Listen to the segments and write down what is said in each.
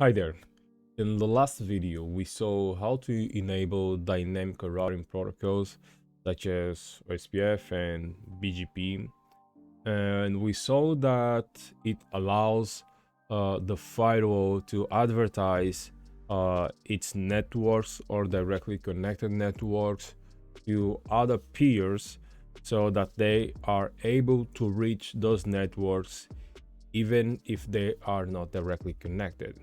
Hi there. In the last video, we saw how to enable dynamic routing protocols such as OSPF and BGP. And we saw that it allows the firewall to advertise its networks or directly connected networks to other peers so that they are able to reach those networks even if they are not directly connected.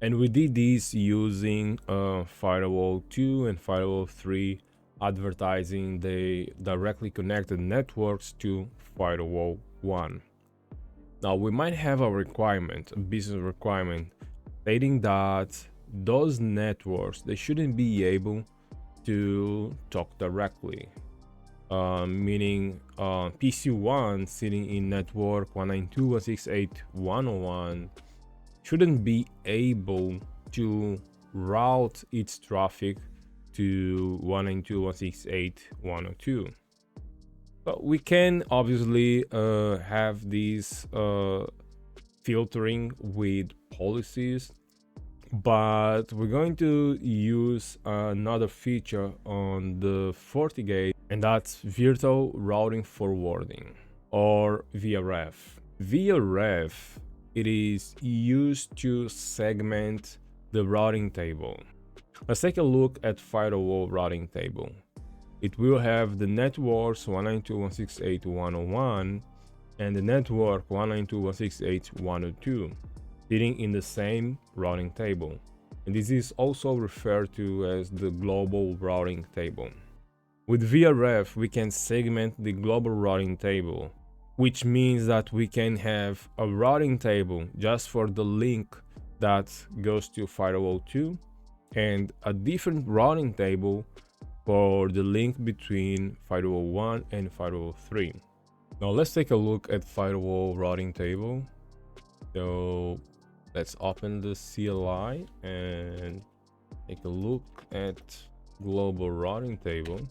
And we did this using firewall 2 and firewall 3, advertising the directly connected networks to firewall 1. Now we might have a requirement, a business requirement, stating that those networks, they shouldn't be able to talk directly. Meaning PC1 sitting in network 192.168.101 shouldn't be able to route its traffic to 192.168.102. But we can obviously have this filtering with policies, but we're going to use another feature on the FortiGate, and that's virtual routing forwarding, or VRF. VRF, it is used to segment the routing table. Let's take a look at firewall routing table. It will have the networks 192.168.101 and the network 192.168.102 sitting in the same routing table. And this is also referred to as the global routing table. With VRF, we can segment the global routing table, which means that we can have a routing table just for the link that goes to firewall 2 and a different routing table for the link between firewall 1 and firewall 3. Now let's take a look at firewall routing table. So let's open the CLI and take a look at global routing table.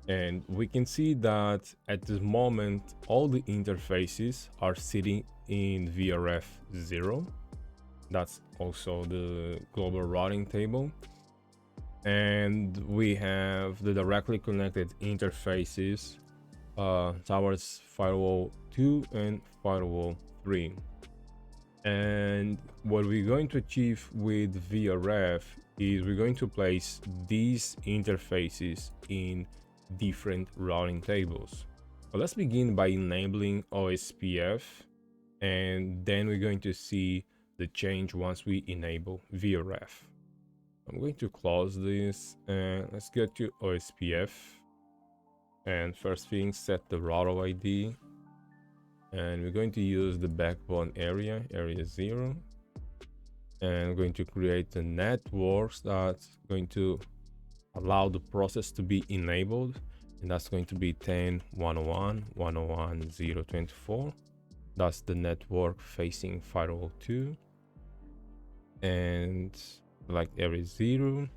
And we can see that at this moment, all the interfaces are sitting in VRF 0. That's also the global routing table. And we have the directly connected interfaces towards firewall 2 and firewall 3. And what we're going to achieve with VRF is we're going to place these interfaces in different routing tables. So let's begin by enabling OSPF, and then we're going to see the change once we enable VRF. I'm going to close this and let's get to OSPF. And first thing, set the router ID. And we're going to use the backbone area 0. And we're going to create the networks that's going to allow the process to be enabled, and that's going to be 10.1.1.1.0.24. That's the network facing firewall 2, and like area 0,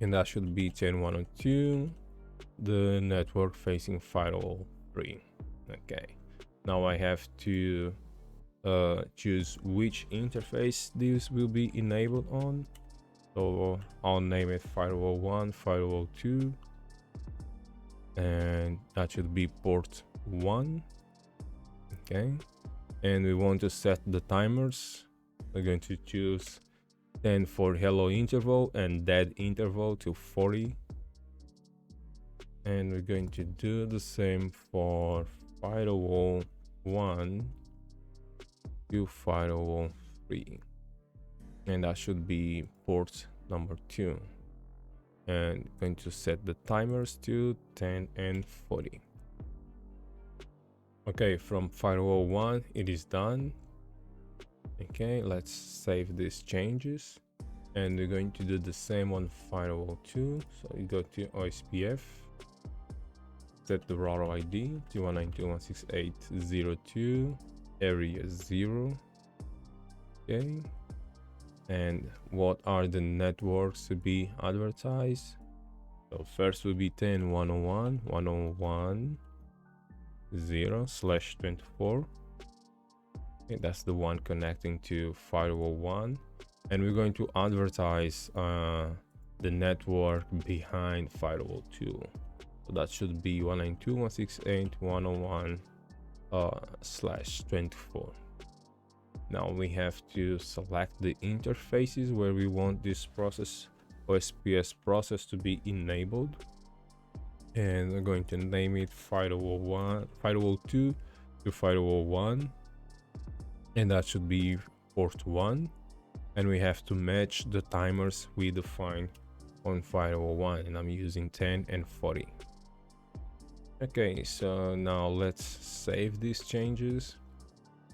and that should be 10.1.2, the network facing firewall 3. Okay, now I have to choose which interface this will be enabled on. So I'll name it firewall 1, firewall 2, and that should be port 1. Okay, and we want to set the timers. We're going to choose 10 for hello interval and dead interval to 40. And we're going to do the same for firewall 1 to firewall 3. And that should be port number 2, and going to set the timers to 10 and 40. Okay, from firewall 1 it is done. Okay, let's save these changes, and we're going to do the same on firewall 2. So you go to OSPF, set the router ID to 192.168.0.2 area 0. Okay, and what are the networks to be advertised? So first will be 10.1.1.1.1.0/24. Okay, that's the one connecting to firewall 1, and we're going to advertise the network behind firewall 2. So that should be 192.168.101/24. Now we have to select the interfaces where we want this process, OSPF process, to be enabled, and we're going to name it firewall 2 to firewall 1, and that should be port 1, and we have to match the timers we defined on firewall 1, and I'm using 10 and 40. Okay, so now let's save these changes,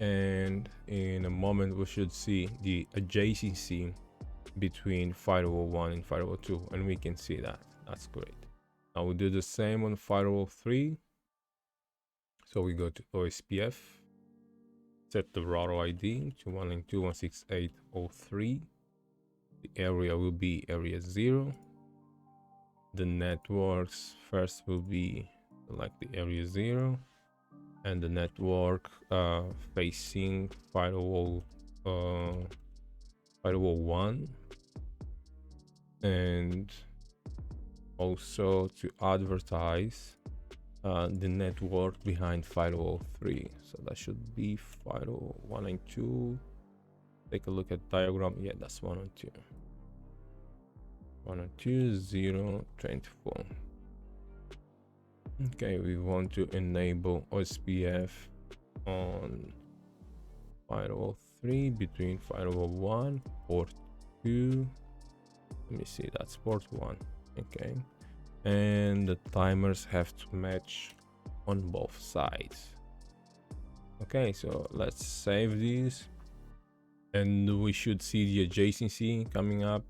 and in a moment we should see the adjacency between firewall 1 and firewall 2, and we can see that. That's great. Now we do the same on firewall 3. So we go to OSPF, set the router ID to 192.168.03. The area will be area 0. The networks first will be like the area 0, and the network facing firewall 1, and also to advertise the network behind firewall 3. So that should be firewall 192. Take a look at diagram. Yeah, that's 102. 102.0.24. Okay, we want to enable OSPF on firewall 3 between firewall 1, port 2. Let me see, that's port 1. Okay, and the timers have to match on both sides. Okay, so let's save these, and we should see the adjacency coming up,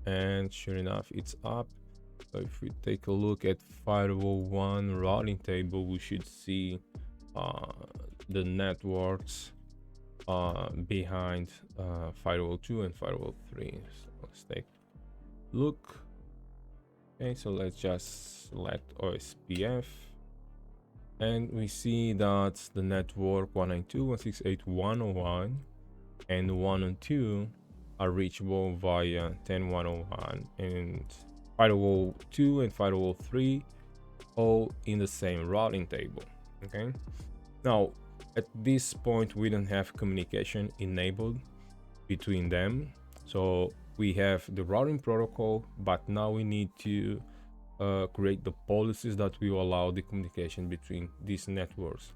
and sure enough it's up. So if we take a look at firewall 1 routing table, we should see the networks behind firewall 2 and firewall 3. So let's take a look. Okay, so let's just select OSPF, and we see that the network 192.168.101 and 102 are reachable via 10.101, and firewall 2 and firewall 3 all in the same routing table. Okay, now at this point we don't have communication enabled between them, so we have the routing protocol, but now we need to create the policies that will allow the communication between these networks.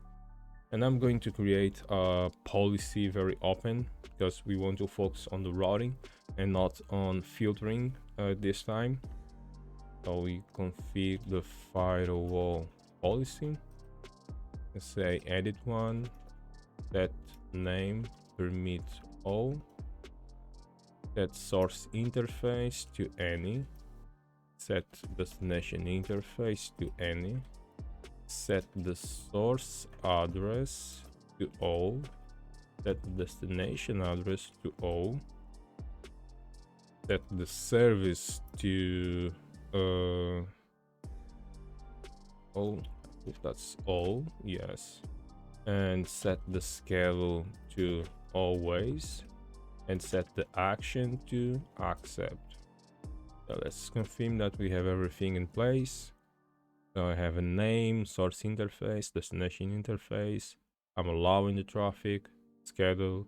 And I'm going to create a policy very open, because we want to focus on the routing and not on filtering this time. So we configure the firewall policy. Let's say edit one, set name permit all, set source interface to any, set destination interface to any, set the source address to all, set the destination address to all, set the service to all, if that's all, yes, and set the schedule to always, and set the action to accept. So let's confirm that we have everything in place. So I have a name, source interface, destination interface, I'm allowing the traffic, schedule,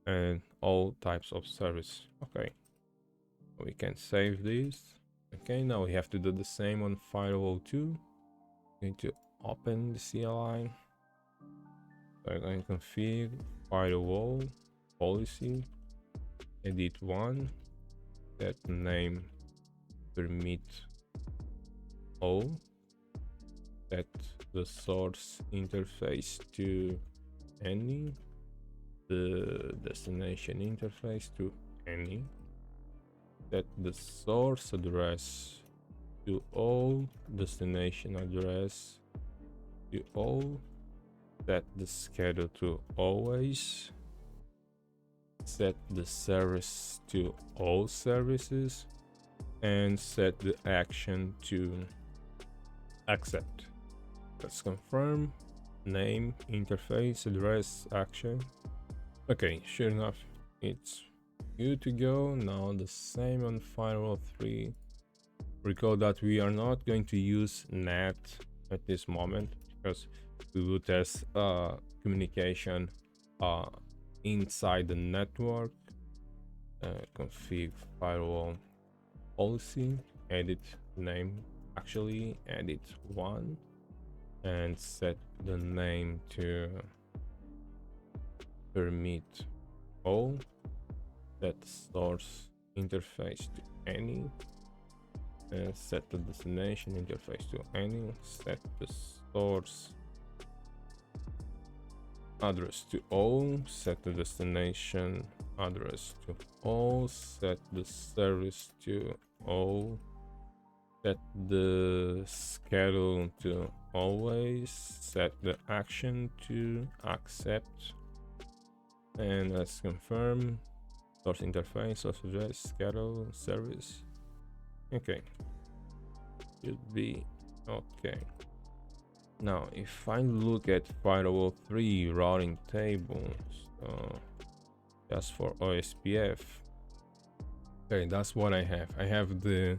and all types of service. Okay, we can save this. Okay, now we have to do the same on firewall 2. Going to open the CLI. So I'm going to configure firewall policy, edit one, set name permit all, set the source interface to any, the destination interface to any, set the source address to all, destination address to all, set the schedule to always, set the service to all services, and set the action to accept. Let's confirm name, interface, address, action. Okay, sure enough, it's good to go. Now the same on firewall 3. Recall that we are not going to use NAT at this moment because we will test communication inside the network. Config firewall policy, edit name, actually edit 1, and set the name to permit all, set source interface to any, set the destination interface to any, set the source address to all, set the destination address to all, set the service to all, set the schedule to always, set the action to accept, and let's confirm source interface, source address, schedule, service. Okay, should be okay. Now if I look at firewall 3 routing tables, just for OSPF, okay, that's what I have the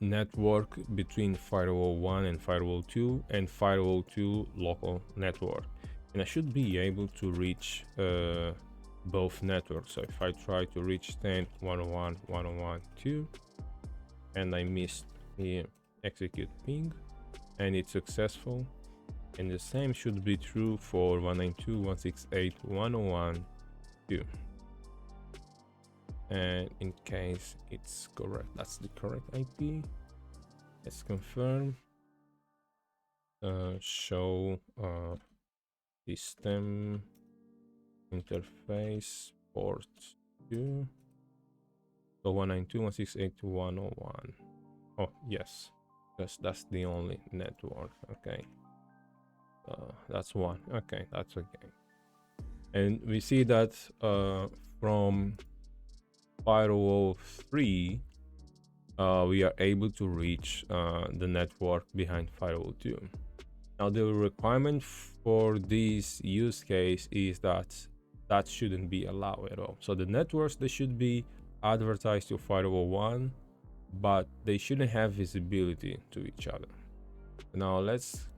network between firewall 1 and firewall 2 and firewall 2 local network, and I should be able to reach both networks. So if I try to reach 10.101.101.2 and I missed the execute ping and it's successful, and the same should be true for 192.168.101.2, and in case it's correct, that's the correct IP. Let's confirm. Show system interface port 2, so 192.168.101. Oh yes, because that's the only network. Okay, that's one. Okay, that's okay. And we see that from firewall 3 we are able to reach the network behind firewall 2. Now the requirement for this use case is that shouldn't be allowed at all. So the networks, they should be advertised to firewall 1, but they shouldn't have visibility to each other. Now let's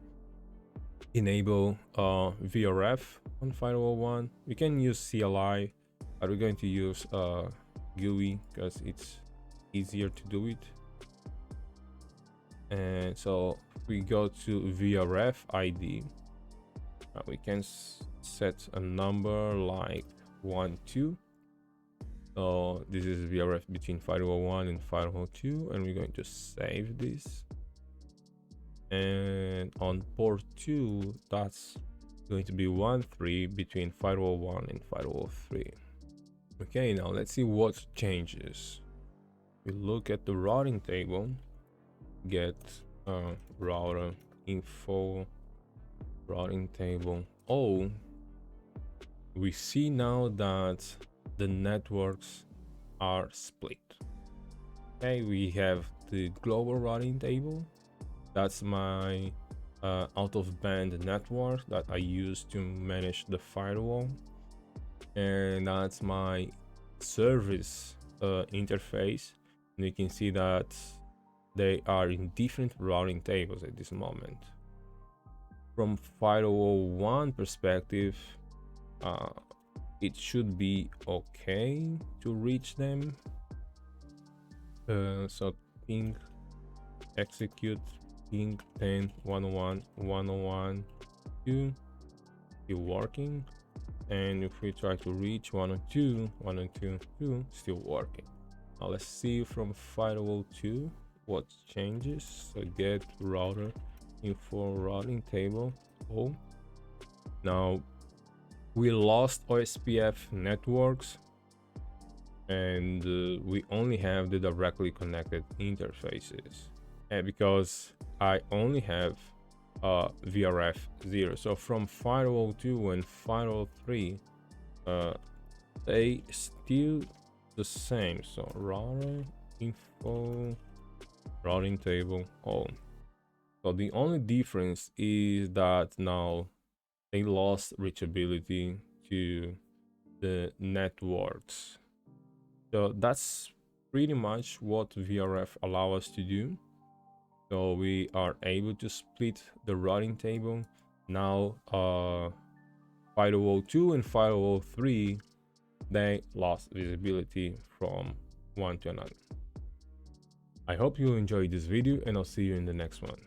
enable VRF on firewall 1. We can use CLI, but we're going to use GUI because it's easier to do it. And so if we go to VRF ID, we can set a number like 1 2. So this is VRF between firewall 1 and firewall 2, and we're going to save this. And on port 2, that's going to be 1 3 between firewall 1 and firewall 3. Okay, now let's see what changes. We look at the routing table, get router info, routing table. Oh, we see now that the networks are split. Okay, we have the global routing table. That's my out of band network that I use to manage the firewall, and that's my service interface, and you can see that they are in different routing tables at this moment. From firewall 1 perspective, it should be okay to reach them. So ping execute ping 10.101.101.2 still working, and if we try to reach 102.102.2 still working. Now let's see from firewall 2 what changes. So get router info routing table. Oh, now we lost OSPF networks, and we only have the directly connected interfaces, and because I only have VRF 0. So from firewall 2 and firewall 3, they still the same. So router info routing table all. So the only difference is that now they lost reachability to the networks. So that's pretty much what VRF allow us to do. So we are able to split the routing table. Now 5002 and 5003, they lost visibility from one to another. I hope you enjoyed this video, and I'll see you in the next one.